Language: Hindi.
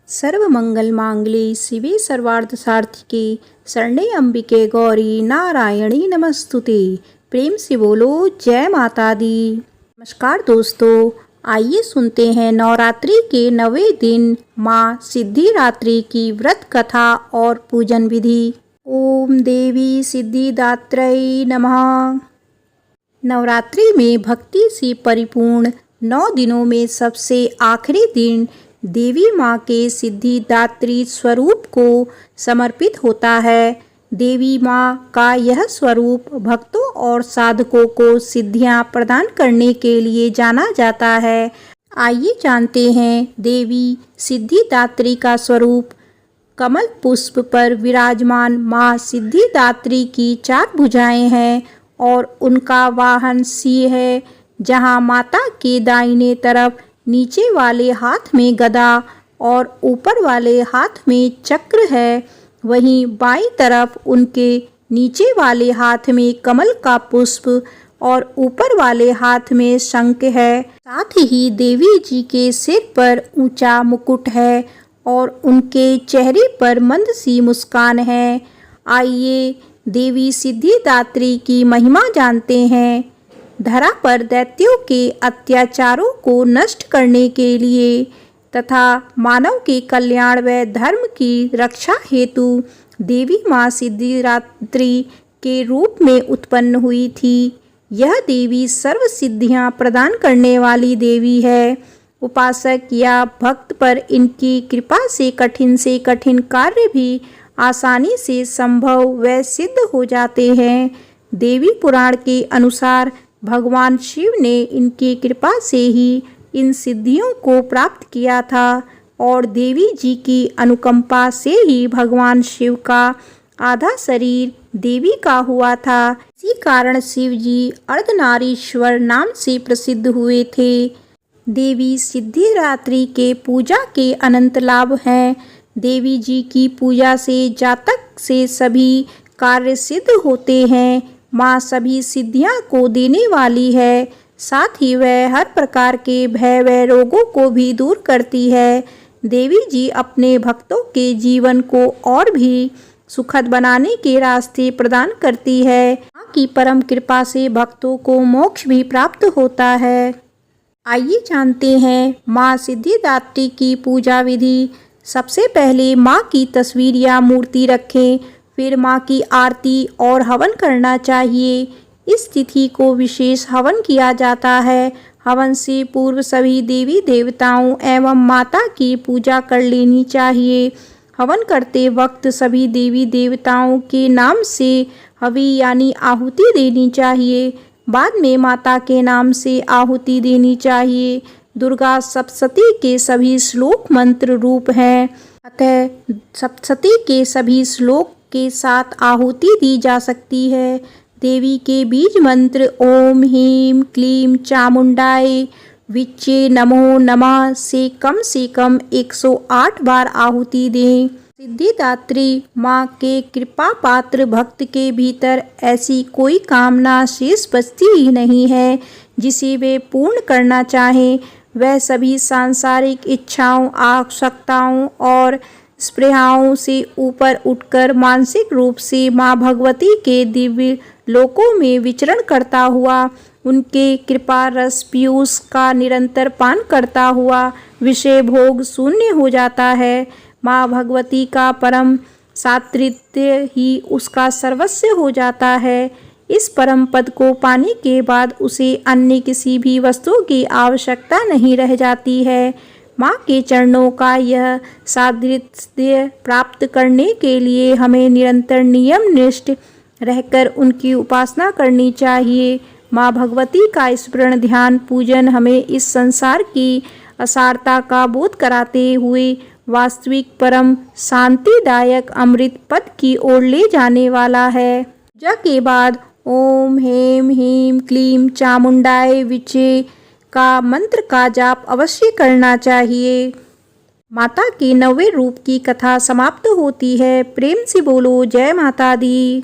सर्व मंगल मांगल्ये शिवे सर्वार्थ साधिके शरण्ये अंबिके गौरी नारायणी नमस्तुते। प्रेम से बोलो जय माता दी। नमस्कार दोस्तों, आइए सुनते हैं नवरात्रि के 9वें दिन माँ सिद्धिदात्री की व्रत कथा और पूजन विधि। ओम देवी सिद्धिदात्रै नमः। नवरात्रि में भक्ति से परिपूर्ण 9 दिनों में सबसे आखिरी दिन देवी माँ के सिद्धिदात्री स्वरूप को समर्पित होता है। देवी माँ का यह स्वरूप भक्तों और साधकों को सिद्धियाँ प्रदान करने के लिए जाना जाता है। आइए जानते हैं देवी सिद्धिदात्री का स्वरूप। कमल पुष्प पर विराजमान माँ सिद्धिदात्री की 4 भुजाएं हैं और उनका वाहन सिंह है। जहाँ माता के दाहिने तरफ नीचे वाले हाथ में गदा और ऊपर वाले हाथ में चक्र है, वहीं बाईं तरफ उनके नीचे वाले हाथ में कमल का पुष्प और ऊपर वाले हाथ में शंख है। साथ ही देवी जी के सिर पर ऊंचा मुकुट है और उनके चेहरे पर मंद सी मुस्कान है। आइए देवी सिद्धिदात्री की महिमा जानते हैं। धरा पर दैत्यों के अत्याचारों को नष्ट करने के लिए तथा मानव के कल्याण व धर्म की रक्षा हेतु देवी माँ सिद्धिदात्री के रूप में उत्पन्न हुई थी। यह देवी सर्व सिद्धियाँ प्रदान करने वाली देवी है। उपासक या भक्त पर इनकी कृपा से कठिन कार्य भी आसानी से संभव व सिद्ध हो जाते हैं। देवी पुराण के अनुसार भगवान शिव ने इनकी कृपा से ही इन सिद्धियों को प्राप्त किया था और देवी जी की अनुकंपा से ही भगवान शिव का आधा शरीर देवी का हुआ था। इसी कारण शिव जी अर्धनारीश्वर नाम से प्रसिद्ध हुए थे। देवी सिद्धिदात्री के पूजा के अनंत लाभ हैं। देवी जी की पूजा से जातक से सभी कार्य सिद्ध होते हैं। माँ सभी सिद्धियाँ को देने वाली है, साथ ही वह हर प्रकार के भय व रोगों को भी दूर करती है। देवी जी अपने भक्तों के जीवन को और भी सुखद बनाने के रास्ते प्रदान करती है। माँ की परम कृपा से भक्तों को मोक्ष भी प्राप्त होता है। आइए जानते हैं माँ सिद्धिदात्री की पूजा विधि। सबसे पहले माँ की तस्वीर या मूर्ति रखें, फिर माँ की आरती और हवन करना चाहिए। इस तिथि को विशेष हवन किया जाता है। हवन से पूर्व सभी देवी देवताओं एवं माता की पूजा कर लेनी चाहिए। हवन करते वक्त सभी देवी देवताओं के नाम से हवि यानी आहुति देनी चाहिए। बाद में माता के नाम से आहुति देनी चाहिए। दुर्गा सप्तशती के सभी श्लोक मंत्र रूप हैं, अतः सप्तशती के सभी श्लोक के साथ आहुति दी जा सकती है। देवी के बीज मंत्र ओम ह्रीं क्लीं चामुंडाय विच्चे नमो नमः से कम 108 बार आहुति दें। सिद्धिदात्री माँ के कृपा पात्र भक्त के भीतर ऐसी कोई कामना शेष बचती ही नहीं है जिसे वे पूर्ण करना चाहें। वह सभी सांसारिक इच्छाओं, आवश्यकताओं और स्पृहाओं से ऊपर उठकर मानसिक रूप से माँ भगवती के दिव्य लोकों में विचरण करता हुआ उनके कृपा रस पीयूष का निरंतर पान करता हुआ विषय भोग शून्य हो जाता है। माँ भगवती का परम सात्रित्य ही उसका सर्वस्व हो जाता है। इस परम पद को पाने के बाद उसे अन्य किसी भी वस्तु की आवश्यकता नहीं रह जाती है। माँ के चरणों का यह सादृश्य प्राप्त करने के लिए हमें निरंतर नियम निष्ठ रहकर उनकी उपासना करनी चाहिए। माँ भगवती का स्मरण ध्यान पूजन हमें इस संसार की असारता का बोध कराते हुए वास्तविक परम शांतिदायक अमृत पद की ओर ले जाने वाला है। पूजा के बाद ओम ह्रीं क्लीं चामुंडाय विच्चे का मंत्र का जाप अवश्य करना चाहिए। माता के 9वें रूप की कथा समाप्त होती है। प्रेम से बोलो जय माता दी।